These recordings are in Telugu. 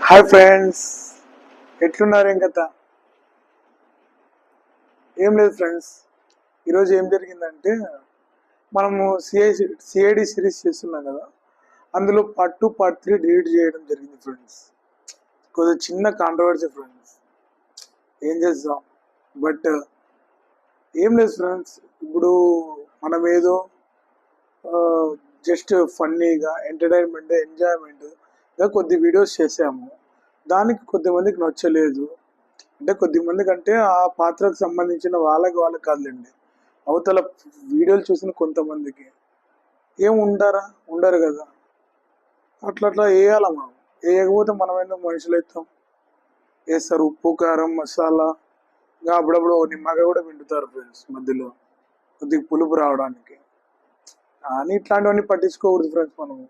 హాయ్ ఫ్రెండ్స్, ఎట్లున్నారు? ఏం కథ? ఏం లేదు ఫ్రెండ్స్. ఈరోజు ఏం జరిగిందంటే మనము సిఐడి సిరీస్ చేస్తున్నాం కదా, అందులో పార్ట్ 2 పార్ట్ 3 డిలీట్ చేయడం జరిగింది ఫ్రెండ్స్. కొద్దిగా చిన్న కాంట్రవర్సీ ఫ్రెండ్స్, ఏం చేద్దాం. బట్ ఏం లేదు ఫ్రెండ్స్, ఇప్పుడు మనం ఏదో జస్ట్ ఫన్నీగా ఎంటర్టైన్మెంట్ ఎంజాయ్మెంట్గా కొద్ది వీడియోస్ చేసాము. దానికి కొద్దిమందికి నచ్చలేదు. అంటే కొద్దిమందికి అంటే ఆ పాత్రకు సంబంధించిన వాళ్ళకి కాదులేండి, అవతల వీడియోలు చూసిన కొంతమందికి ఏం ఉండరు కదా. అట్లా వేయాల మనం. వేయకపోతే మనం ఎందుకు మనుషులు అవుతాం? వేస్తారు ఉప్పు కారం మసాలా, ఇంకా అప్పుడప్పుడు నిమ్మగా కూడా పిండుతారు ఫ్రెండ్స్ మధ్యలో, కొద్దిగా పులుపు రావడానికి. కానీ ఇట్లాంటివన్నీ పట్టించుకోకూడదు ఫ్రెండ్స్. మనము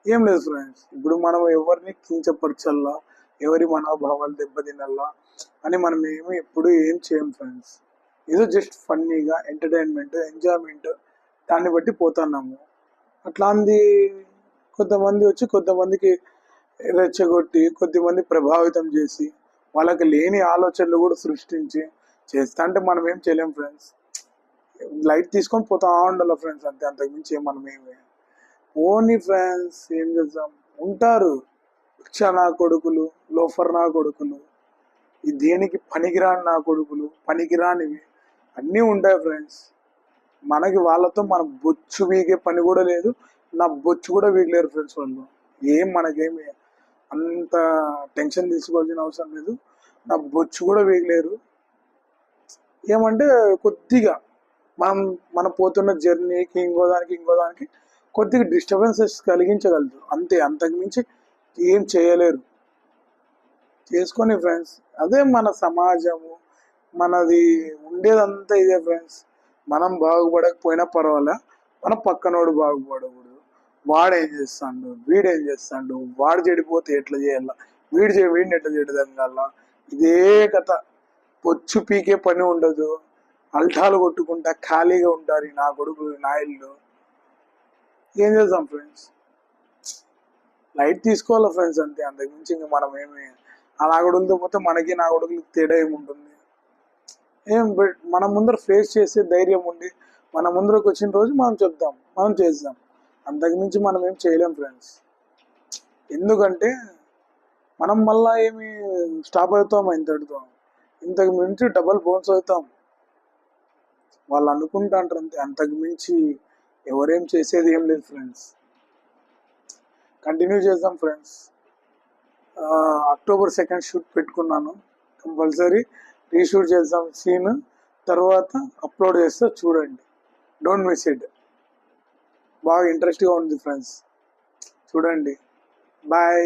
ఏం లేదు ఫ్రెండ్స్, ఇప్పుడు మనం ఎవరిని కించపరచల్లా, ఎవరి మనోభావాలు దెబ్బతినల్లా అని మనం ఎప్పుడు ఏం చేయం ఫ్రెండ్స్. ఏదో జస్ట్ ఫన్నీగా ఎంటర్టైన్మెంట్ ఎంజాయ్మెంట్ దాన్ని బట్టి పోతున్నాము. అట్లాంటి కొంతమంది వచ్చి కొంతమందికి రెచ్చగొట్టి కొద్దిమంది ప్రభావితం చేసి వాళ్ళకి లేని ఆలోచనలు కూడా సృష్టించి చేస్తా అంటే మనం ఏం చేయలేం ఫ్రెండ్స్. లైట్ తీసుకొని పోతా ఉండాలి ఫ్రెండ్స్, అంతే. అంతకుమించి మనం ఏమి ఓన్లీ ఫ్రెండ్స్ ఏం చేద్దాం. ఉంటారు రిక్షా నా కొడుకులు, లోఫర్ నా కొడుకులు, ఈ దేనికి పనికిరాని నా కొడుకులు, పనికిరానివి అన్నీ ఉంటాయి ఫ్రెండ్స్. మనకి వాళ్ళతో మన బొచ్చు వీగే పని కూడా లేదు, నా బొచ్చు కూడా వీగలేరు ఫ్రెండ్స్ వాళ్ళు. మనకేమి అంత టెన్షన్ తీసుకోవాల్సిన అవసరం లేదు, నా బొచ్చు కూడా వీగలేరు. ఏమంటే కొద్దిగా మనం పోతున్న జర్నీకి ఇంకో దానికి కొద్దిగా డిస్టర్బెన్సెస్ కలిగించగలదు అంతే. అంతకుమించి ఏం చేయలేరు. చేసుకొని ఫ్రెండ్స్, అదే మన సమాజము, మనది ఉండేదంతా ఇదే ఫ్రెండ్స్. మనం బాగుపడకపోయినా పర్వాలే, మన పక్కనోడు బాగుపడకూడదు. వాడేం చేస్తాడు, వీడేం చేస్తాడు, వాడు చెడిపోతే ఎట్లా చేయాల, వీడిని ఎట్లా చెడదంగాల, ఇదే కథ. పొచ్చు పీకే పని ఉండదు, అల్టాలు కొట్టుకుంటా ఖాళీగా ఉంటారు నా కొడుకు నా ఇల్లు. ఏం చేద్దాం ఫ్రెండ్స్, లైట్ తీసుకోవాలా ఫ్రెండ్స్, అంతే. అంతకుమించి ఇంకా మనం ఏమి ఆ నా కొడుకులతో పోతే మనకి నా కొడుకులకి తేడా ఏముంటుంది? మన ముందర ఫేస్ చేసే ధైర్యం ఉండి మన ముందరకు వచ్చిన రోజు మనం చెప్దాం, మనం చేద్దాం. అంతకుమించి మనం ఏం చేయలేం ఫ్రెండ్స్. ఎందుకంటే మనం మళ్ళా ఏమి స్టాప్ అవుతాం ఇంతటితో, ఇంతకు మించి డబల్ బోన్స్ అవుతాం. వాళ్ళు అనుకుంటా అంటారు అంతే, అంతకు మించి ఎవరేం చేసేది ఏం లేదు ఫ్రెండ్స్. కంటిన్యూ చేద్దాం ఫ్రెండ్స్. October 2nd షూట్ పెట్టుకున్నాను, కంపల్సరీ రీషూట్ చేద్దాం సీన్, తర్వాత అప్లోడ్ చేస్తే చూడండి, డోంట్ మిస్ ఇట్. బాగా ఇంట్రెస్ట్గా ఉంది ఫ్రెండ్స్, చూడండి. బాయ్.